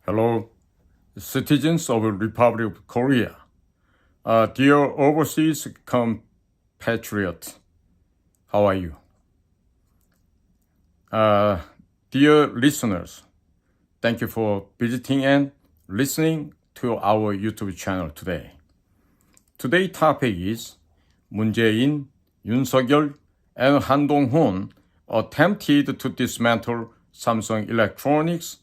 Hello, citizens of the Republic of Korea. Dear overseas compatriots, how are you? Dear listeners, thank you for visiting and listening to our YouTube channel today. Today's topic is MoonJae-in, 윤석열, and 한동훈 attempted to dismantle Samsung Electronics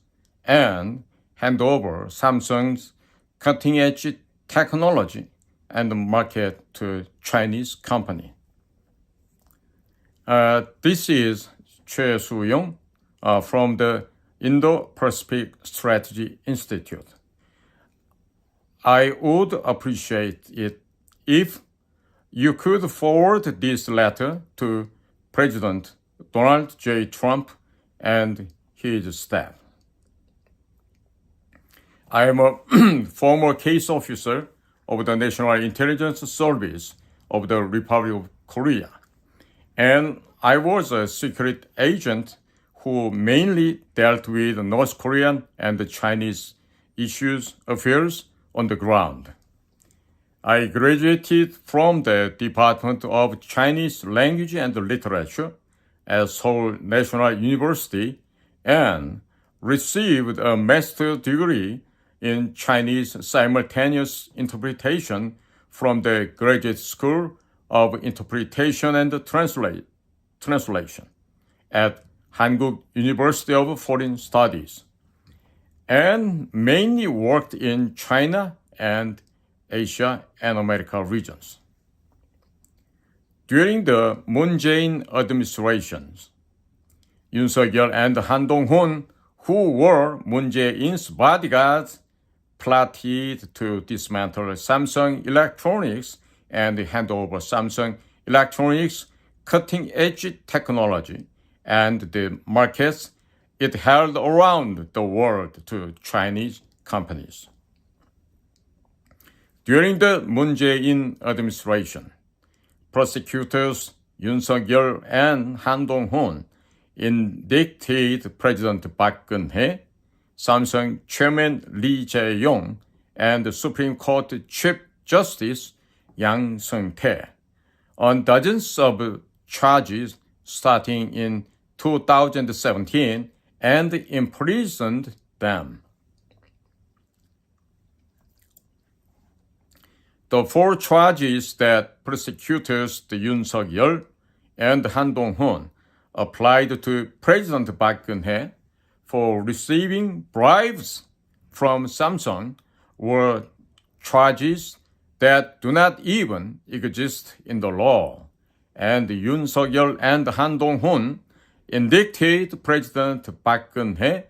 and hand over Samsung's cutting-edge technology and market to Chinese company. This is Choi Soo-young from the Indo-Pacific Strategy Institute. I would appreciate it if you could forward this letter to President Donald J. Trump and his staff. I am a former case officer of the National Intelligence Service of the Republic of Korea, and I was a secret agent who mainly dealt with North Korean and Chinese affairs on the ground. I graduated from the Department of Chinese Language and Literature at Seoul National University and received a master's degree in Chinese simultaneous interpretation from the Graduate School of Interpretation and Translation at Hankuk University of Foreign Studies, and mainly worked in China and Asia and America regions. During the MoonJae-in administrations, Yoon Suk-yeol and HanDong-hoon, who were MoonJae-in's bodyguards, plotted to dismantle Samsung Electronics and hand over Samsung Electronics' cutting-edge technology and the markets it held around the world to Chinese companies. During the MoonJae-in administration, prosecutors Yoon Suk-yeol and Han-dong-hoon indicted President Park Geun-hye, Samsung Chairman Lee Jae-yong, and the Supreme Court Chief Justice Yang Seung-tae on dozens of charges starting in 2017 and imprisoned them. The four charges that prosecutors Yoon Suk-yeol and Han-dong-hoon applied to President Park Geun-hye for receiving bribes from Samsung were charges that do not even exist in the law, and Yoon Suk-yeol and Han-dong-hoon indicted President Park Geun-hye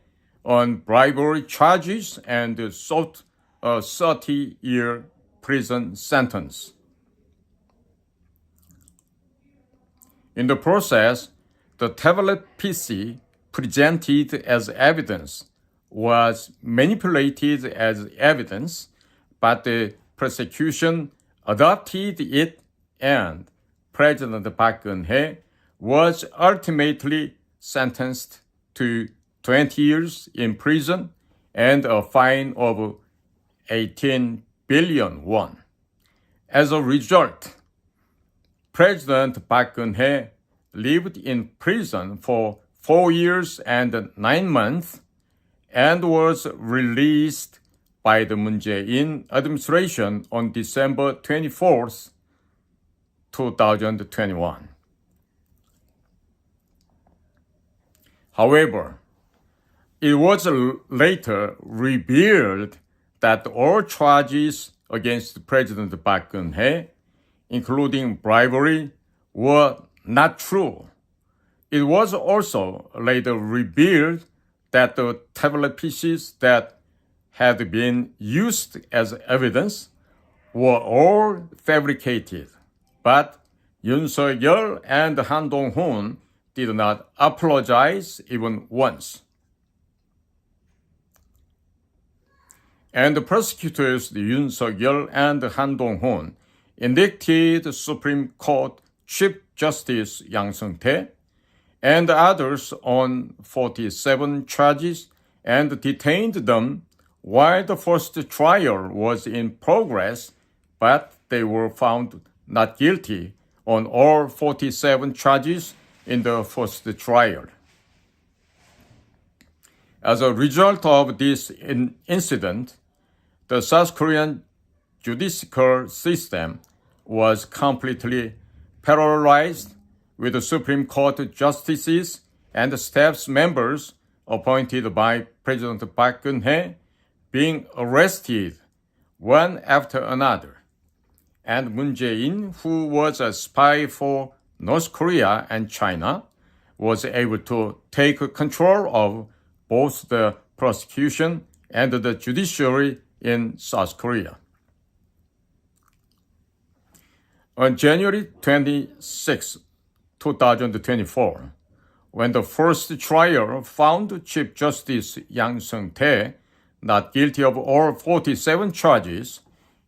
on bribery charges and sought a 30-year prison sentence. In the process, the tablet PC presented as evidence was manipulated as evidence, but the prosecution adopted it, and President Park Geun-hye was ultimately sentenced to 20 years in prison and a fine of 18 billion won. As a result, President Park Geun-hye lived in prison for 4 years and 9 months and was released by the MoonJae-in administration on December 24th, 2021. However, it was later revealed that all charges against President Park Geun-hye, including bribery, were not true. It was also later revealed that the tablet PCs that had been used as evidence were all fabricated, but Yoon Suk-yeol and Han-dong-hoon did not apologize even once. And the prosecutors Yoon Suk-yeol and Han-dong-hoon indicted Supreme Court Chief Justice Yang Seung-tae and others on 47 charges and detained them while the first trial was in progress, but they were found not guilty on all 47 charges in the first trial. As a result of this incident, the South Korean judicial system was completely paralyzed, with the Supreme Court justices and staff members appointed by President Park Geun-hye being arrested one after another. And MoonJae-in, who was a spy for North Korea and China, was able to take control of both the prosecution and the judiciary in South Korea. On January 26, 2024, when the first trial found Chief Justice Yang Seung-tae not guilty of all 47 charges,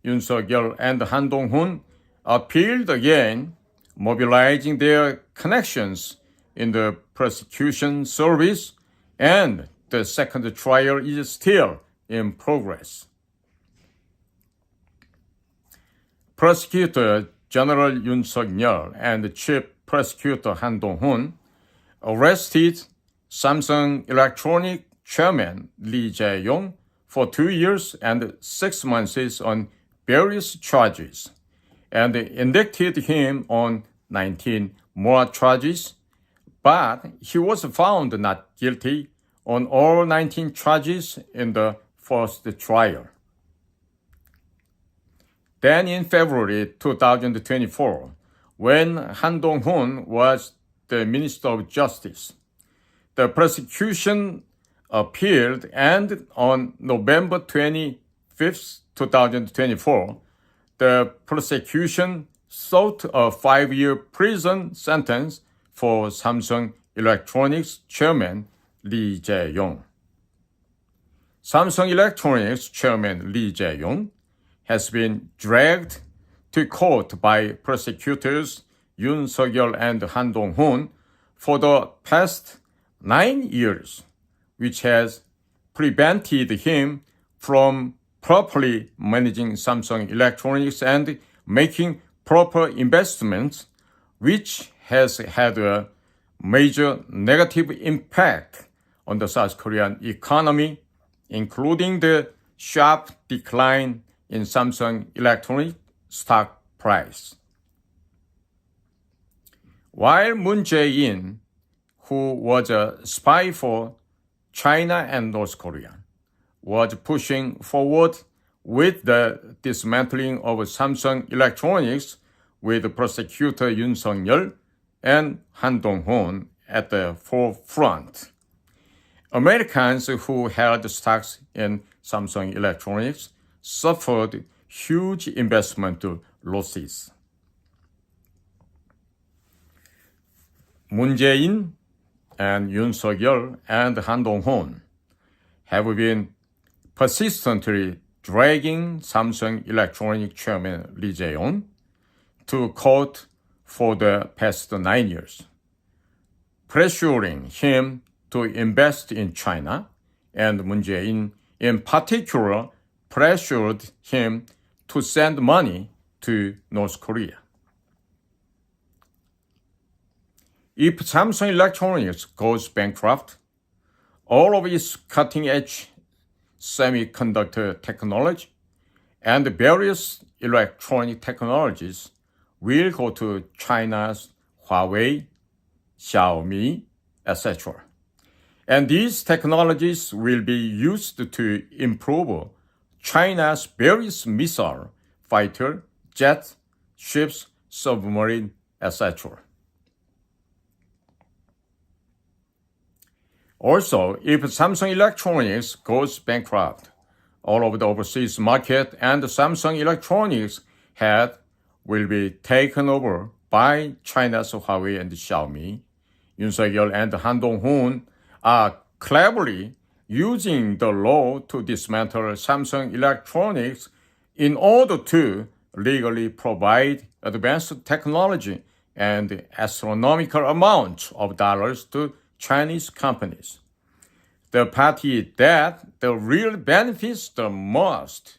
Yoon Suk-yeol and HanDong-hoon appealed again, mobilizing their connections in the prosecution service, and the second trial is still in progress. Prosecutor General Yoon Suk-yeol and Chief Prosecutor Han-dong-hoon arrested Samsung Electronics Chairman Lee Jae-yong for 2 years and 6 months on various charges, and indicted him on 19 more charges, but he was found not guilty on all 19 charges in the first trial. Then in February 2024, when Han-dong-hoon was the Minister of Justice, the prosecution appealed, and on November 25, 2024, the prosecution sought a 5-year prison sentence for Samsung Electronics Chairman Lee Jae-yong. Samsung Electronics Chairman Lee Jae-yong has been dragged to court by prosecutors Yoon Suk-yeol and Han-dong-hoon for the past 9 years, which has prevented him from properly managing Samsung Electronics and making proper investments, which has had a major negative impact on the South Korean economy, including the sharp decline in Samsung Electronics stock price. While Moon Jae-in, who was a spy for China and North Korea, was pushing forward with the dismantling of Samsung Electronics with prosecutor Yoon Suk-yeol and Han-dong-hoon at the forefront. Americans who held stocks in Samsung Electronics suffered huge investment losses. Moon Jae-in and Yoon Suk-yeol and Han-dong-hoon have been persistently dragging Samsung Electronics Chairman Lee Jae-yong to court for the past 9 years, pressuring him to invest in China, and Moon Jae-in in particular pressured him to send money to North Korea. If Samsung Electronics goes bankrupt, all of its cutting-edge semiconductor technology and various electronic technologies will go to China's Huawei, Xiaomi, etc. And these technologies will be used to improve China's various missile, fighter, jets, ships, submarine, etc. Also, if Samsung Electronics goes bankrupt, all of the overseas market and Samsung Electronics head will be taken over by China's Huawei and Xiaomi. Yoon Suk-yeol and Han-dong-hoon are cleverly using the law to dismantle Samsung Electronics in order to legally provide advanced technology and astronomical amounts of dollars to Chinese companies. The party that the real benefits the most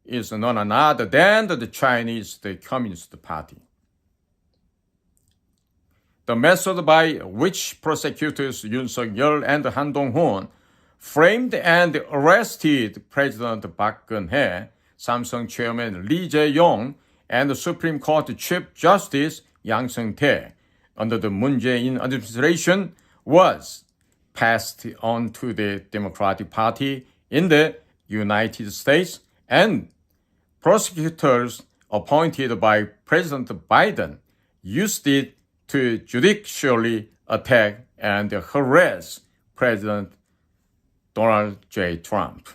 is none other than the Chinese Communist Party. The method by which prosecutors Yoon Suk-yeol and HanDong-hoon framed and arrested President Park Geun-hye, Samsung Chairman Lee Jae-yong, and Supreme Court Chief Justice Yang Seung-tae under the MoonJae-in administration was passed on to the Democratic Party in the United States, and prosecutors appointed by President Biden used it to judicially attack and harass President Donald J. Trump.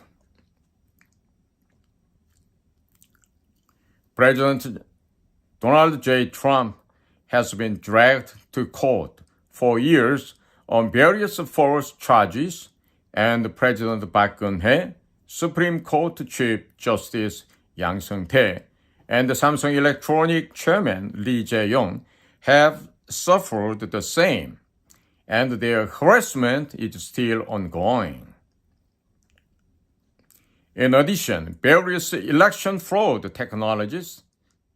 President Donald J. Trump has been dragged to court for years on various false charges, and President Park Geun-hye, Supreme Court Chief Justice Yang Seung-tae, and Samsung Electronics Chairman Lee Jae-yong have suffered the same, and their harassment is still ongoing. In addition, various election fraud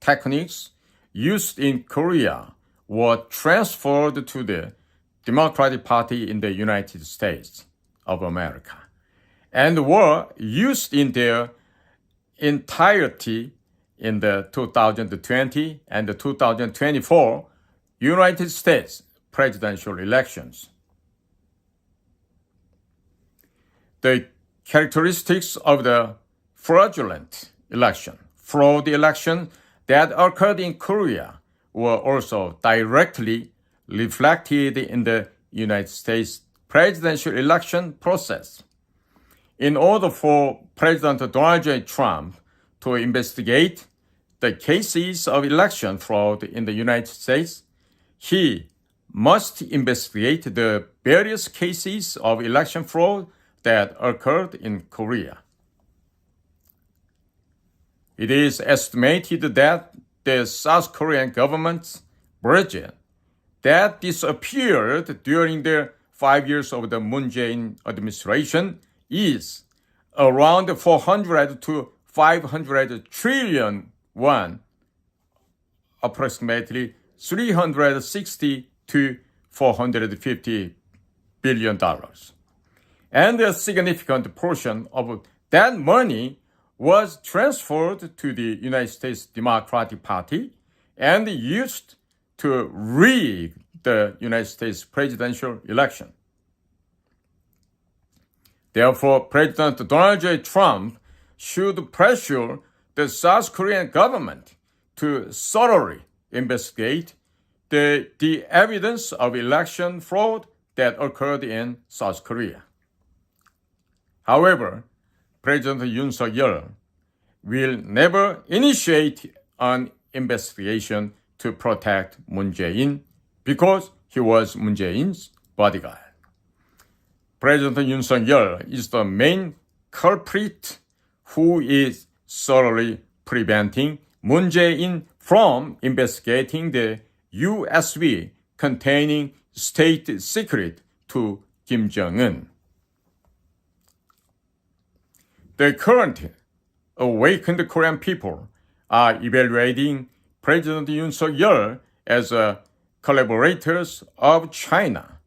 techniques used in Korea were transferred to the Democratic Party in the United States of America and were used in their entirety in the 2020 and the 2024 United States presidential elections. The characteristics of the fraud election that occurred in Korea were also directly reflected in the United States presidential election process. In order for President Donald J. Trump to investigate the cases of election fraud in the United States, he must investigate the various cases of election fraud that occurred in Korea. It is estimated that the South Korean government's budget that disappeared during the 5 years of the MoonJae-in administration is around 400 to 500 trillion won, approximately 360 to 450 billion dollars. And a significant portion of that money was transferred to the United States Democratic Party and used to rig the United States presidential election. Therefore, President Donald J. Trump should pressure the South Korean government to thoroughly investigate the evidence of election fraud that occurred in South Korea. However, President Yoon Suk-yeol will never initiate an investigation to protect Moon Jae-in because he was Moon Jae-in's bodyguard. President Yoon Suk-yeol is the main culprit who is thoroughly preventing Moon Jae-in from investigating the USB containing state secret to Kim Jong-un. The current awakened Korean people are evaluating President Yoon Suk-yeol as collaborators of China,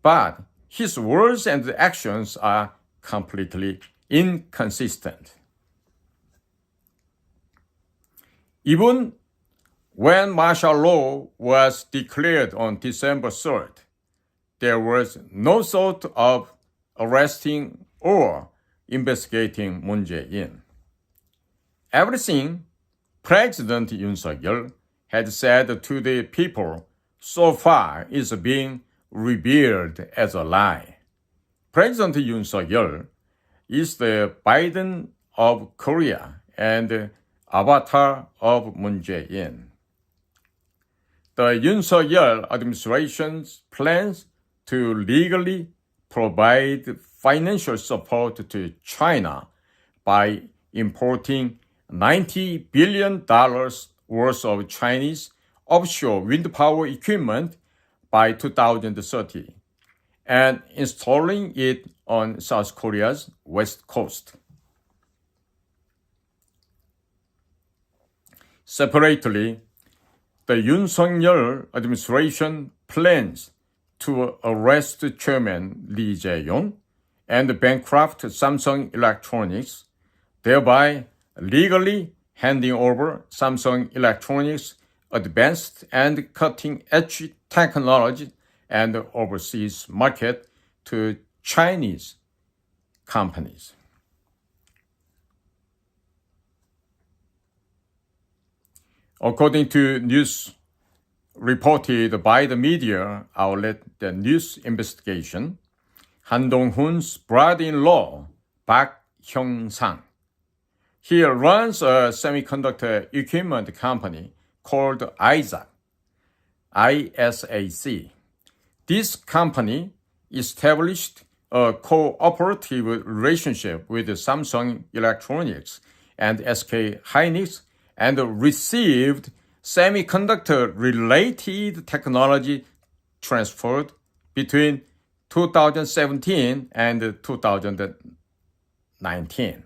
but his words and actions are completely inconsistent. Even when martial law was declared on December 3rd, there was no thought of arresting or investigating Moon Jae-in. Everything President Yoon Suk-yeol had said to the people so far is being revealed as a lie. President Yoon Suk-yeol is the Biden of Korea and avatar of Moon Jae-in. The Yoon Suk-yeol administration's plans to legally provide financial support to China by importing $90 billion worth of Chinese offshore wind power equipment by 2030 and installing it on South Korea's west coast. Separately, the Yoon administration plans to arrest Chairman Lee Jae-yong and bankrupt Samsung Electronics, thereby legally handing over Samsung Electronics' advanced and cutting-edge technology and overseas market to Chinese companies. According to news reported by the media outlet The News Investigation, HanDong-hoon's brother-in-law, Park Hyung-sang, he runs a semiconductor equipment company called ISAC. This company established a cooperative relationship with Samsung Electronics and SK Hynix and received semiconductor-related technology transferred between 2017 and 2019.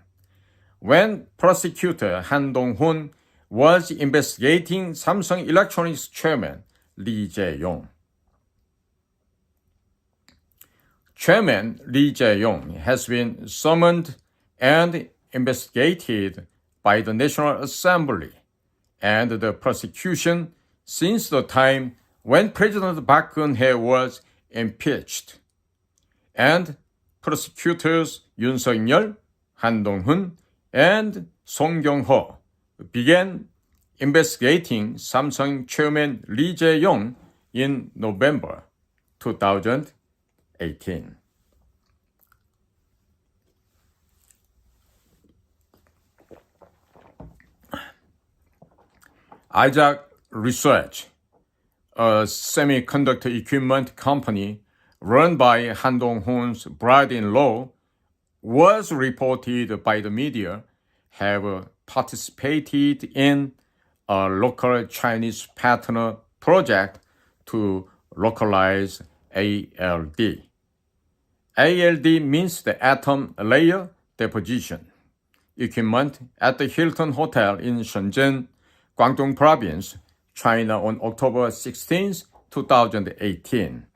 When prosecutor HanDong-hoon was investigating Samsung Electronics chairman Lee Jae-yong. Chairman Lee Jae-yong has been summoned and investigated by the National Assembly and the prosecution since the time when President Park Geun-hye was impeached, and prosecutors Yoon Suk-yeol, Han Dong-hoon, and Song Kyung-ho began investigating Samsung chairman Lee Jae-yong in November 2018. ISAC Research, a semiconductor equipment company run by Han Dong-hoon's brother-in-law, was reported by the media have participated in a local Chinese partner project to localize ALD. ALD means the atom layer deposition equipment at the Hilton Hotel in Shenzhen, Guangdong Province, China on October 16, 2018.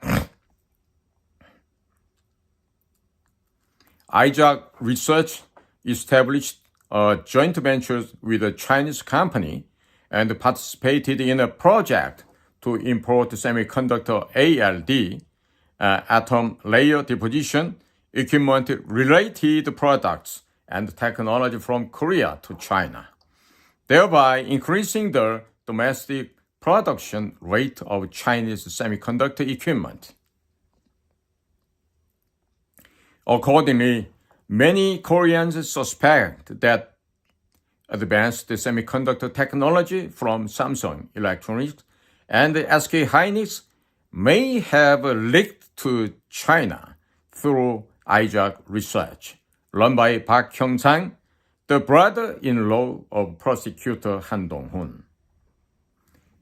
ISAC Research established a joint venture with a Chinese company and participated in a project to import semiconductor ALD, atom layer deposition, equipment-related products and technology from Korea to China, thereby increasing the domestic production rate of Chinese semiconductor equipment. Accordingly, many Koreans suspect that advanced semiconductor technology from Samsung Electronics and SK Hynix may have leaked to China through ISAC Research, run by Park Hyung-sang, the brother-in-law of prosecutor Han Dong-hoon.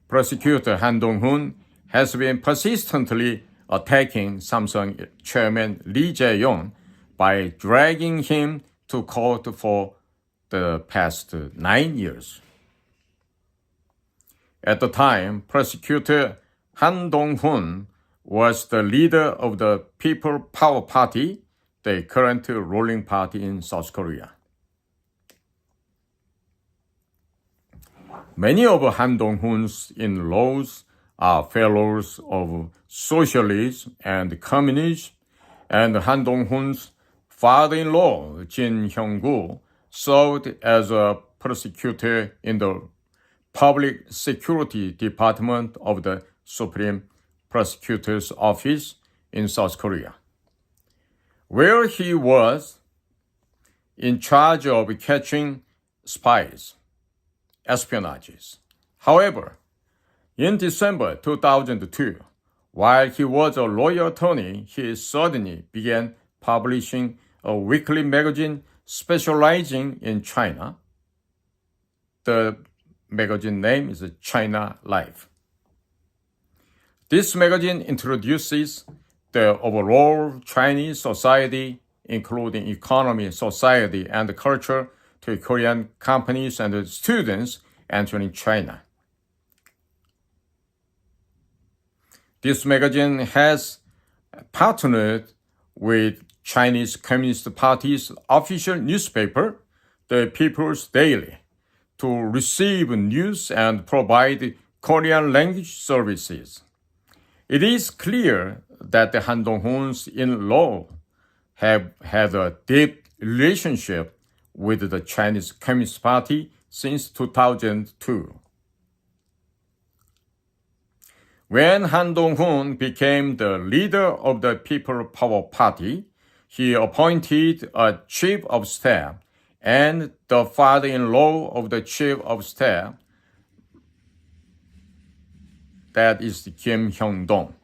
Prosecutor Han Dong-hoon has been persistently attacking Samsung chairman Lee Jae-yong by dragging him to court for the past 9 years. At the time, prosecutor Han Dong-hoon was the leader of the People Power Party, the current ruling party in South Korea. Many of Han Dong-hoon's in-laws are fellows of socialism and communism, and Han Dong-hoon's father-in-law, Jin Hyung-gu, served as a prosecutor in the Public Security Department of the Supreme Prosecutor's Office in South Korea, where he was in charge of catching spies, espionage. However, in December 2002, while he was a lawyer attorney, he suddenly began publishing a weekly magazine specializing in China. The magazine name is China Life. This magazine introduces the overall Chinese society, including economy, society, and culture, to Korean companies and students entering China. This magazine has partnered with Chinese Communist Party's official newspaper, the People's Daily, to receive news and provide Korean language services. It is clear that the HanDong-hoon's in-law have had a deep relationship with the Chinese Communist Party since 2002. When HanDong-hoon became the leader of the People Power Party, he appointed a chief of staff and the father-in-law of the chief of staff, that is Kim Hyung-dong.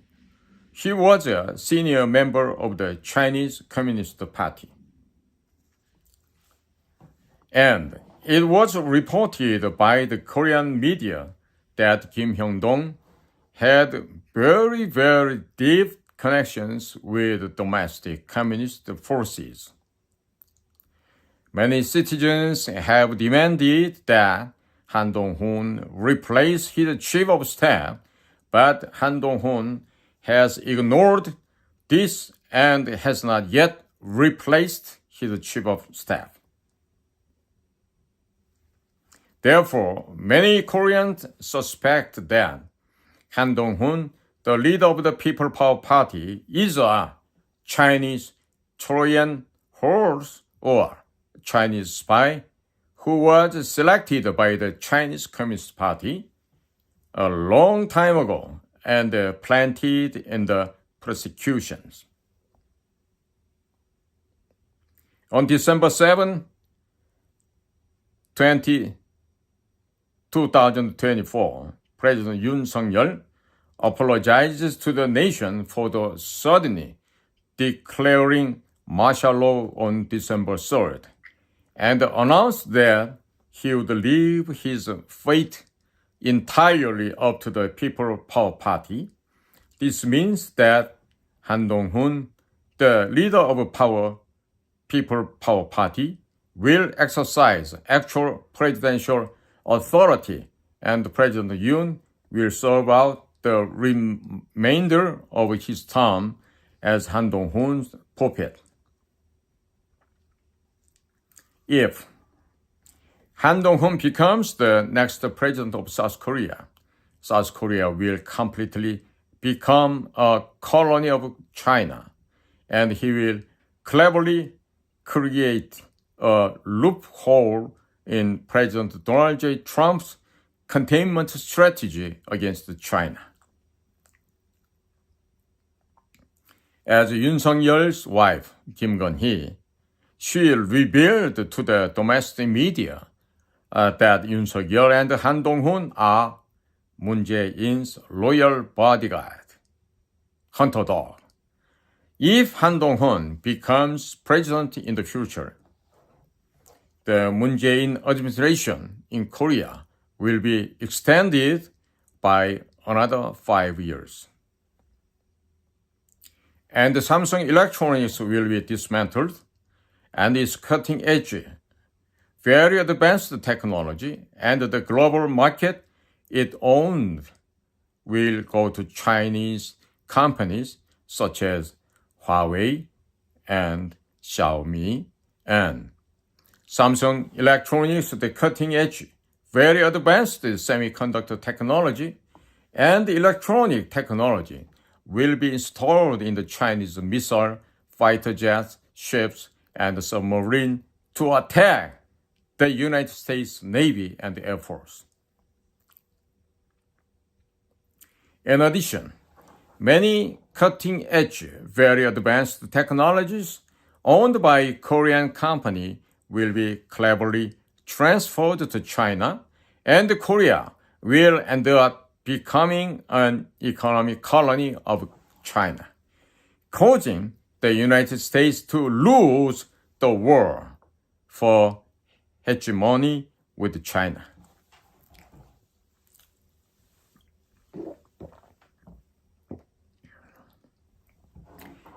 He was a senior member of the Chinese Communist Party. And it was reported by the Korean media that Kim Hyung-dong had very, very deep connections with domestic communist forces. Many citizens have demanded that HanDong-hoon replace his chief of staff, but HanDong-hoon has ignored this and has not yet replaced his chief of staff. Therefore, many Koreans suspect that HanDong-hoon, the leader of the People Power Party, is a Chinese Trojan horse or Chinese spy who was selected by the Chinese Communist Party a long time ago and planted in the prosecutions. On December 7, 2024, President Yoon Suk-yeol apologizes to the nation for the suddenly declaring martial law on December 3rd and announced that he would leave his fate entirely up to the People Power Party. This means that HanDong-hoon, the leader of People Power Party, will exercise actual presidential authority, and President Yoon will serve out the remainder of his term as HanDong-hoon's puppet. If HanDong-hoon becomes the next president of South Korea will completely become a colony of China, and he will cleverly create a loophole in President Donald J. Trump's containment strategy against China. As Yoon Suk-yeol's wife, Kim Gun-hee, she revealed to the domestic media that Yoon Suk-yeol and HanDong-hoon are MoonJae-in's loyal bodyguard, hunter dog. If HanDong-hoon becomes president in the future, the MoonJae-in administration in Korea will be extended by another 5 years. And Samsung Electronics will be dismantled, and its cutting-edge, very advanced technology and the global market it owned will go to Chinese companies such as Huawei and Xiaomi and Samsung Electronics, the cutting-edge, very advanced semiconductor technology and electronic technology will be installed in the Chinese missile, fighter jets, ships, and submarine to attack the United States Navy and Air Force. In addition, many cutting-edge, very advanced technologies owned by Korean company will be cleverly transferred to China, and Korea will end up becoming an economic colony of China, causing the United States to lose the war for hegemony with China.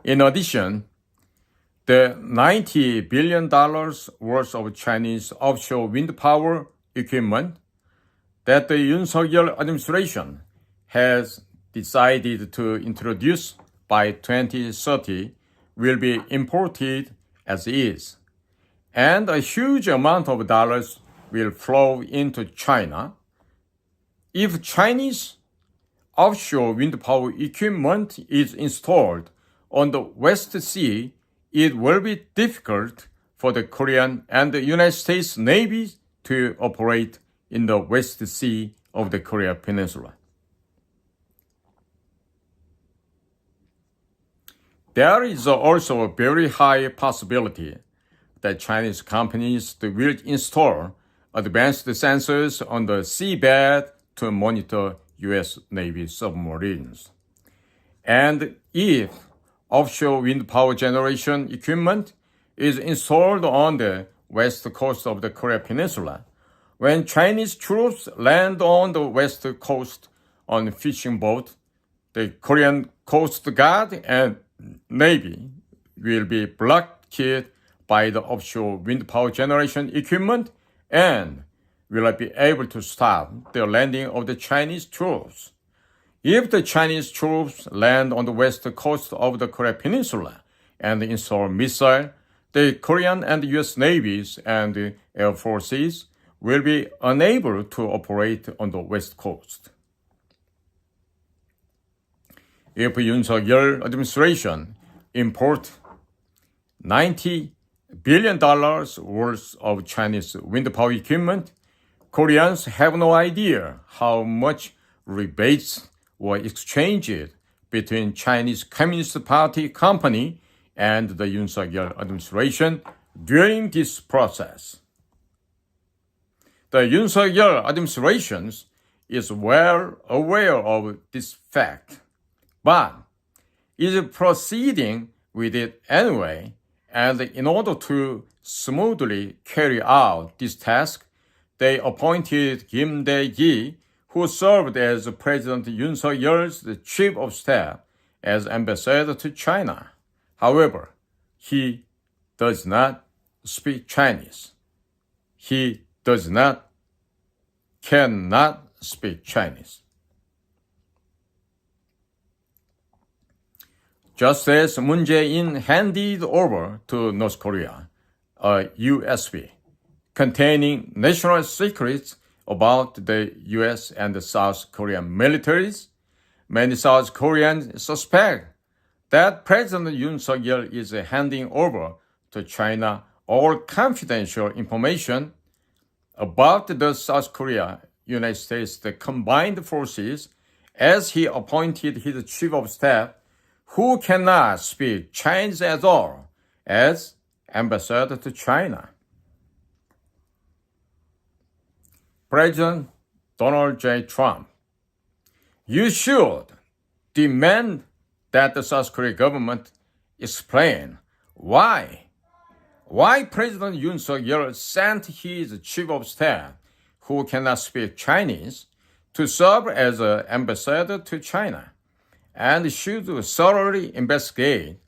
In addition, the $90 billion worth of Chinese offshore wind power equipment that the Yoon Suk-yeol administration has decided to introduce by 2030 will be imported as is, and a huge amount of dollars will flow into China. If Chinese offshore wind power equipment is installed on the West Sea, it will be difficult for the Korean and the United States Navy to operate in the West Sea of the Korea Peninsula. There is also a very high possibility that Chinese companies will install advanced sensors on the seabed to monitor U.S. Navy submarines. And if offshore wind power generation equipment is installed on the west coast of the Korea Peninsula, when Chinese troops land on the west coast on a fishing boat, the Korean Coast Guard and Navy will be blockaded by the offshore wind power generation equipment and will not be able to stop the landing of the Chinese troops. If the Chinese troops land on the west coast of the Korea Peninsula and install missiles, the Korean and U.S. Navies and the Air Forces will be unable to operate on the west coast. If Yoon Suk-yeol administration import $90 billion worth of Chinese wind power equipment, Koreans have no idea how much rebates were exchanged between Chinese Communist Party company and the Yoon Suk-yeol administration during this process. The Yoon Suk-yeol administration is well aware of this fact, but is proceeding with it anyway, and in order to smoothly carry out this task, they appointed Kim Dae-gi, who served as President Yoon Suk-yeol's chief of staff, as ambassador to China. However, he does not speak Chinese. He cannot speak Chinese. Just as MoonJae-in handed over to North Korea a USB containing national secrets about the U.S. and the South Korean militaries, many South Koreans suspect that President Yoon Suk-yeol is handing over to China all confidential information about the South Korea, United States, the combined forces, as he appointed his chief of staff, who cannot speak Chinese at all, as ambassador to China. President Donald J. Trump, you should demand that the South Korean government explain why President Yoon Suk-yeol sent his chief of staff, who cannot speak Chinese, to serve as an ambassador to China, and should thoroughly investigate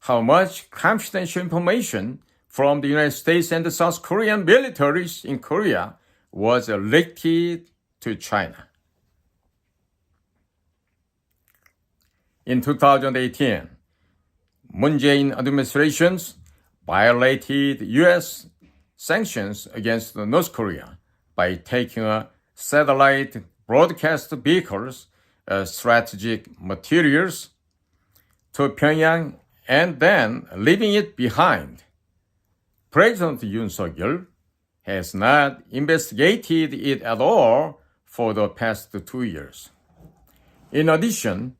how much confidential information from the United States and the South Korean militaries in Korea was leaked to China. In 2018, MoonJae-in administrations violated U.S. sanctions against North Korea by taking satellite broadcast vehicles, strategic materials to Pyongyang and then leaving it behind. President Yoon Suk-yeol has not investigated it at all for the past 2 years. In addition,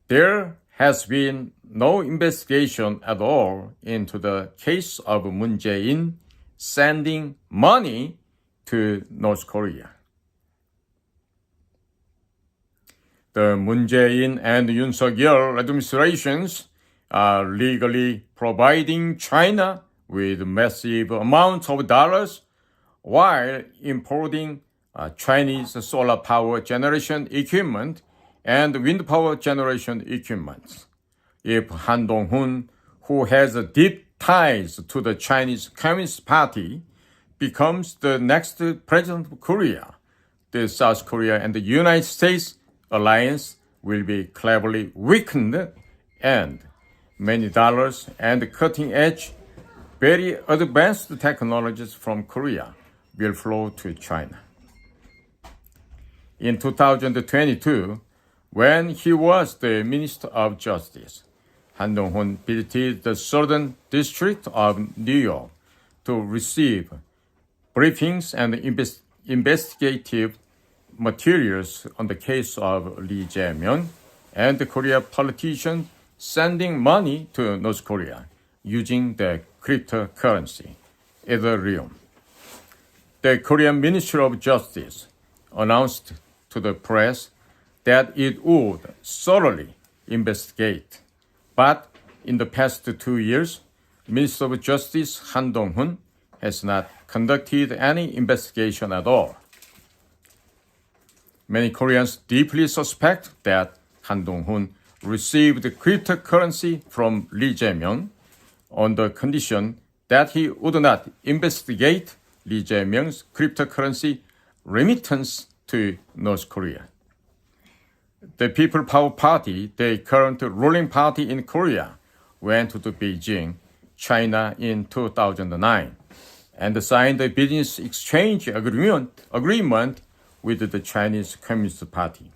there has been no investigation at all into the case of MoonJae-in sending money to North Korea. The MoonJae-in and Yoon Suk-yeol administrations are legally providing China with massive amounts of dollars while importing Chinese solar power generation equipment and wind power generation equipment. if HanDong-hoon, who has deep ties to the Chinese Communist Party, becomes the next president of Korea, the South Korea and the United States alliance will be cleverly weakened and many dollars and cutting-edge, very advanced technologies from Korea will flow to China. In 2022, when he was the Minister of Justice, HanDong-hoon visited the Southern District of New York to receive briefings and investigative materials on the case of Lee Jae-myung and the Korean politicians sending money to North Korea using the cryptocurrency, Ethereum. The Korean Ministry of Justice announced to the press that it would thoroughly investigate. But in the past 2 years, Minister of Justice HanDong-hoon has not conducted any investigation at all. Many Koreans deeply suspect that HanDong-hoon received cryptocurrency from Lee Jae-myung on the condition that he would not investigate Lee Jae-myung's cryptocurrency remittance to North Korea. The People Power Party, the current ruling party in Korea, went to Beijing, China in 2009 and signed a business exchange agreement with the Chinese Communist Party.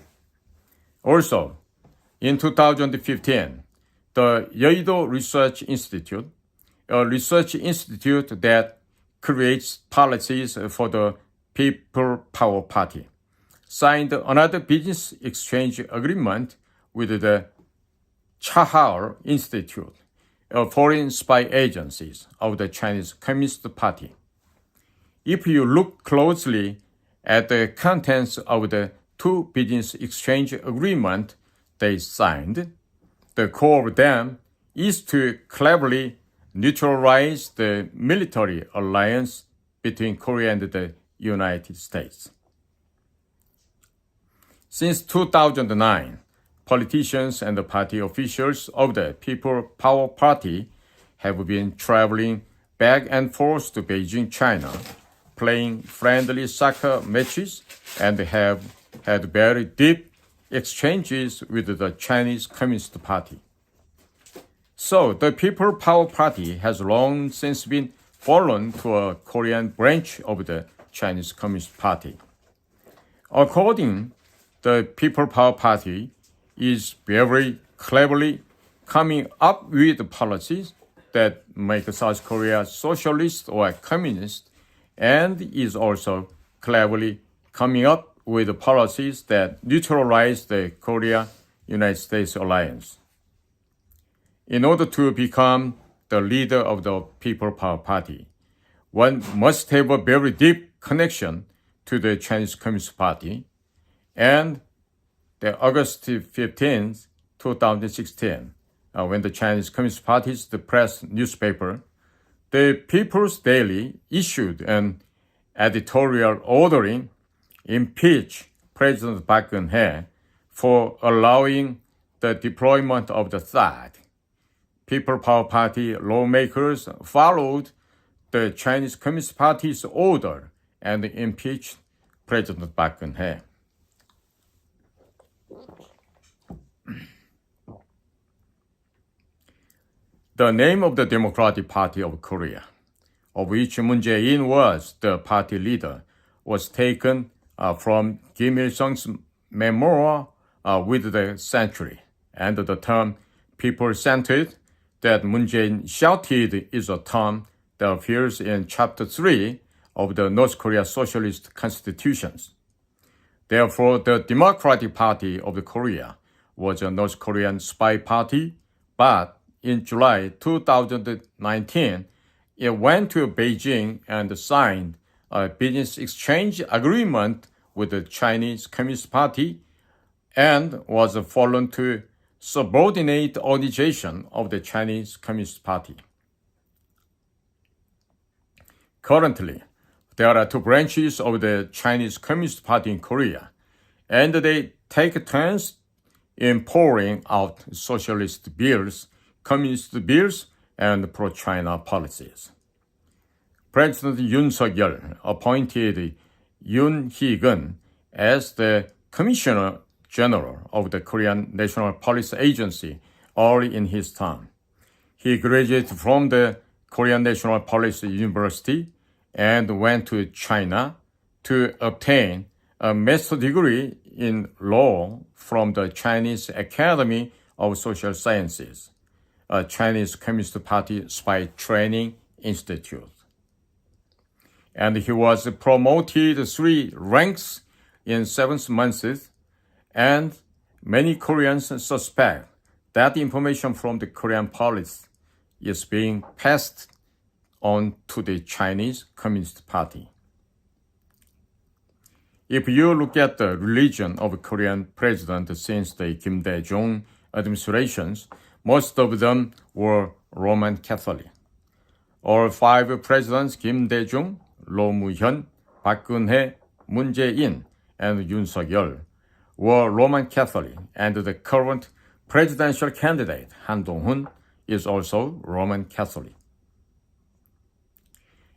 Also, in 2015, the Yeouido Research Institute, a research institute that creates policies for the People Power Party, signed another business exchange agreement with the Chahal Institute, a foreign spy agency of the Chinese Communist Party. If you look closely at the contents of the two business exchange agreements they signed, the core of them is to cleverly neutralize the military alliance between Korea and the United States. Since 2009, politicians and party officials of the People Power Party have been traveling back and forth to Beijing, China, playing friendly soccer matches, and have had very deep exchanges with the Chinese Communist Party. So the People Power Party has long since been fallen to a Korean branch of the Chinese Communist Party. According the People Power Party is very cleverly coming up with policies that make South Korea socialist or communist, and is also cleverly coming up with policies that neutralize the Korea-United States alliance. In order to become the leader of the People Power Party, one must have a very deep connection to the Chinese Communist Party, and the August 15, 2016, when the Chinese Communist Party's the press newspaper, the People's Daily issued an editorial ordering impeach President Park Geun-hye for allowing the deployment of the THAAD. People Power Party lawmakers followed the Chinese Communist Party's order and impeached President Park Geun-hye. The name of the Democratic Party of Korea, of which MoonJae-in was the party leader, was taken from Kim Il-sung's memoir With the Century, and the term people-centered that MoonJae-in shouted is a term that appears in Chapter 3 of the North Korea Socialist Constitutions. Therefore, the Democratic Party of Korea was a North Korean spy party, but in July 2019, it went to Beijing and signed a business exchange agreement with the Chinese Communist Party and was fallen to subordinate organization of the Chinese Communist Party. Currently, there are two branches of the Chinese Communist Party in Korea, and they take turns in pouring out socialist bills, communist bills, and pro-China policies. President Yoon Suk-yeol appointed Yoon Hee-gun as the Commissioner General of the Korean National Policy Agency early in his term. He graduated from the Korean National Policy University and went to China to obtain a master's degree in law from the Chinese Academy of Social Sciences, a Chinese Communist Party spy training institute. And he was promoted 3 ranks in 7 months, and many Koreans suspect that information from the Korean police is being passed on to the Chinese Communist Party. If you look at the religion of Korean presidents since the Kim Dae-jung administrations, most of them were Roman Catholic. All 5 presidents, Kim Dae-jung, Roh Moo-hyun, Park Geun-hye, MoonJae-in, and Yoon Suk-yeol, were Roman Catholic, and the current presidential candidate, HanDong-hoon, is also Roman Catholic.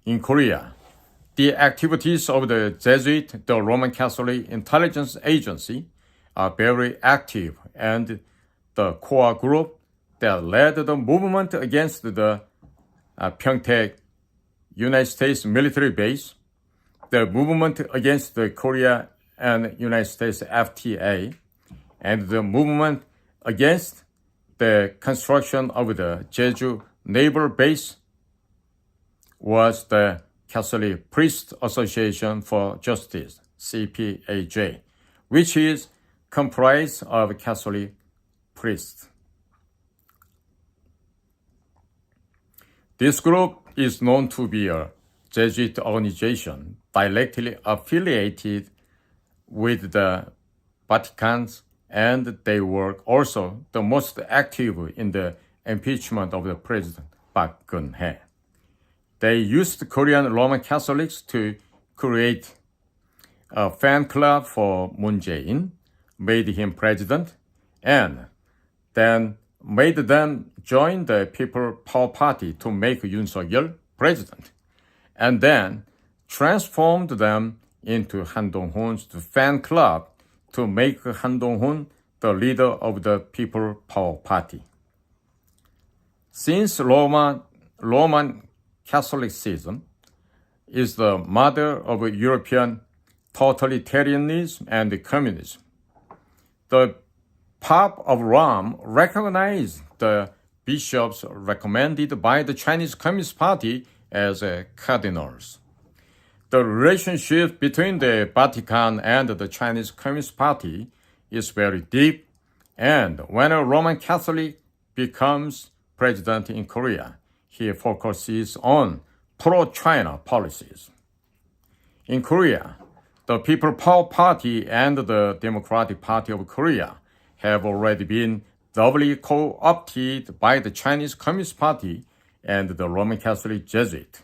In Korea, the activities of the Jesuit, the Roman Catholic Intelligence Agency, are very active, and the core group that led the movement against the Pyeongtaek United States military base, the movement against the Korea and United States FTA, and the movement against the construction of the Jeju Naval Base was the Catholic Priest Association for Justice, CPAJ, which is comprised of Catholic priests. This group is known to be a Jesuit organization directly affiliated with the Vatican, and they were also the most active in the impeachment of the President Park Geun-hye. They used Korean Roman Catholics to create a fan club for MoonJae-in, made him president, and then made them join the People Power Party to make Yoon Suk-yeol president, and then transformed them into HanDong-hoon's fan club to make HanDong-hoon the leader of the People Power Party. Since Roman Catholicism is the mother of European totalitarianism and communism, the Pope of Rome recognized the bishops recommended by the Chinese Communist Party as cardinals. The relationship between the Vatican and the Chinese Communist Party is very deep, and when a Roman Catholic becomes president in Korea, he focuses on pro-China policies. In Korea, the People Power Party and the Democratic Party of Korea have already been doubly co-opted by the Chinese Communist Party and the Roman Catholic Jesuit.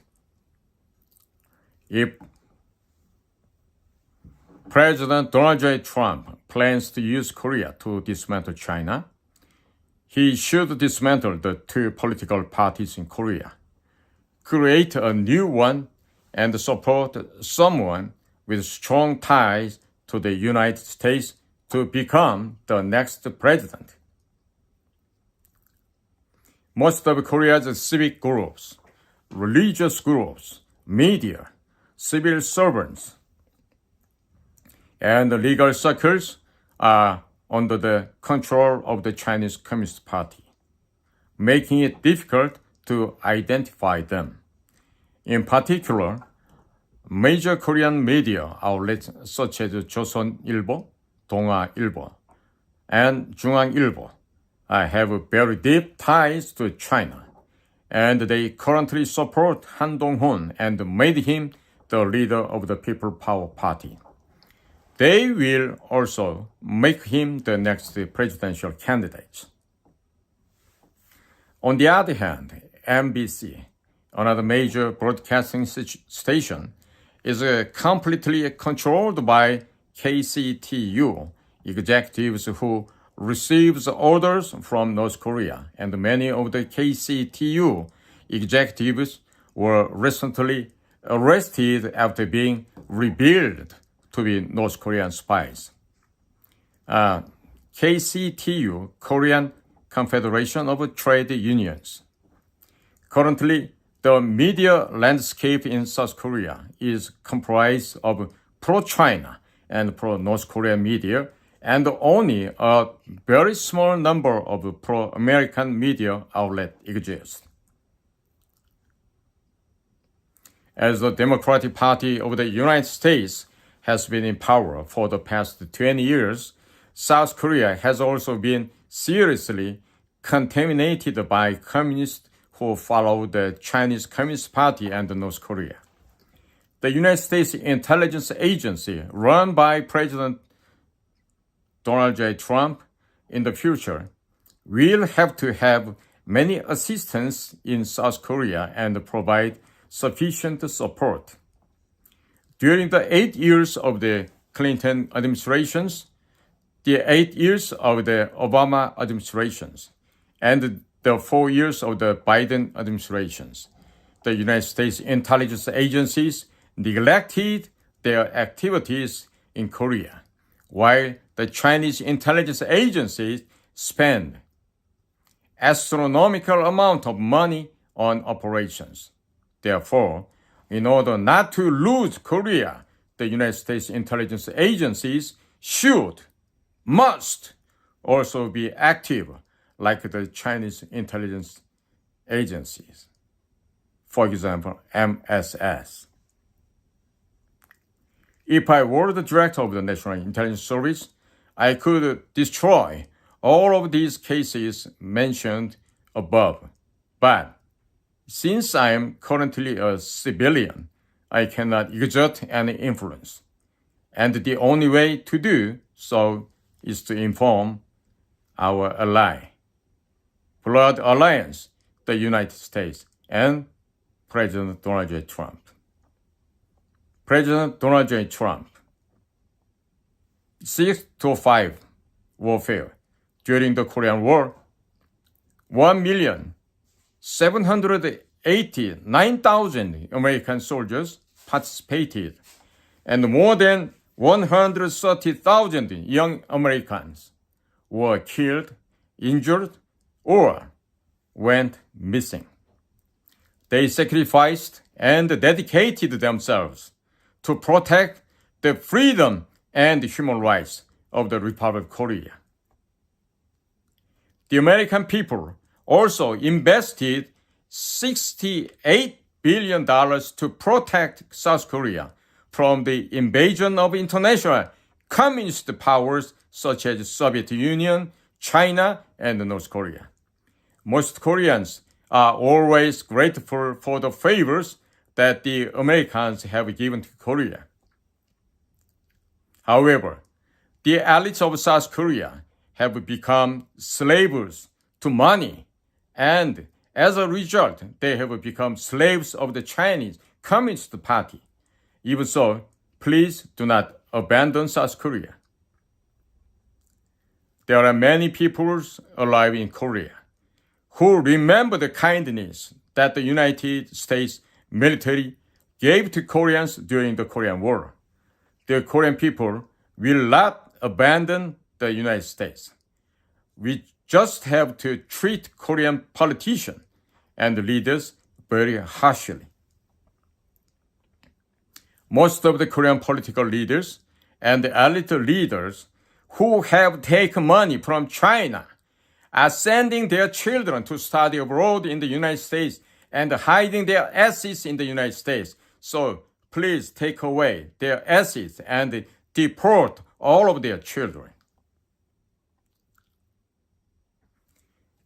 If President Donald J. Trump plans to use Korea to dismantle China, he should dismantle the 2 political parties in Korea, create a new one, and support someone with strong ties to the United States to become the next president. Most of Korea's civic groups, religious groups, media, civil servants, and legal circles are under the control of the Chinese Communist Party, making it difficult to identify them. In particular, major Korean media outlets such as 조선일보, 동아일보, and 중앙일보 have very deep ties to China, and they currently support HanDong-hoon and made him the leader of the People Power Party. They will also make him the next presidential candidate. On the other hand, MBC, another major broadcasting station, is completely controlled by KCTU executives who receives orders from North Korea, and many of the KCTU executives were recently arrested after being revealed to be North Korean spies. KCTU, Korean Confederation of Trade Unions. Currently, the media landscape in South Korea is comprised of pro-China and pro-North Korea media, and only a very small number of pro-American media outlets exist. As the Democratic Party of the United States has been in power for the past 20 years, South Korea has also been seriously contaminated by communists who follow the Chinese Communist Party and North Korea. The United States intelligence agency run by President Donald J. Trump in the future will have to have many assistants in South Korea and provide sufficient support. During the 8 years of the Clinton administrations, the 8 years of the Obama administrations, and the 4 years of the Biden administrations, the United States intelligence agencies neglected their activities in Korea, while the Chinese intelligence agencies spend astronomical amount of money on operations. Therefore, in order not to lose Korea, the United States intelligence agencies must also be active like the Chinese intelligence agencies. For example, MSS. If I were the director of the National Intelligence Service, I could destroy all of these cases mentioned above. But since I am currently a civilian, I cannot exert any influence. And the only way to do so is to inform our ally, Blood Alliance, the United States, and President Donald J. Trump. President Donald J. Trump. 6-5 warfare. During the Korean War, 1,789,000 American soldiers participated, and more than 130,000 young Americans were killed, injured, or went missing. They sacrificed and dedicated themselves to protect the freedom and human rights of the Republic of Korea. The American people also invested $68 billion to protect South Korea from the invasion of international communist powers such as Soviet Union, China, and North Korea. Most Koreans are always grateful for the favors that the Americans have given to Korea. However, the elites of South Korea have become slaves to money, and as a result, they have become slaves of the Chinese Communist Party. Even so, please do not abandon South Korea. There are many peoples alive in Korea who remember the kindness that the United States military gave to Koreans during the Korean War. The Korean people will not abandon the United States. We just have to treat Korean politicians and leaders very harshly. Most of the Korean political leaders and elite leaders who have taken money from China are sending their children to study abroad in the United States and hiding their assets in the United States. So please take away their assets and deport all of their children.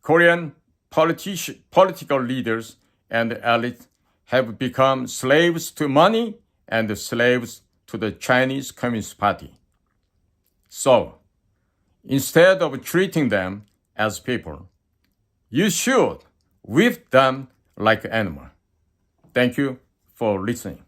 Korean political leaders and elite have become slaves to money and slaves to the Chinese Communist Party. So, instead of treating them as people, you should whip them like animals. Thank you for listening.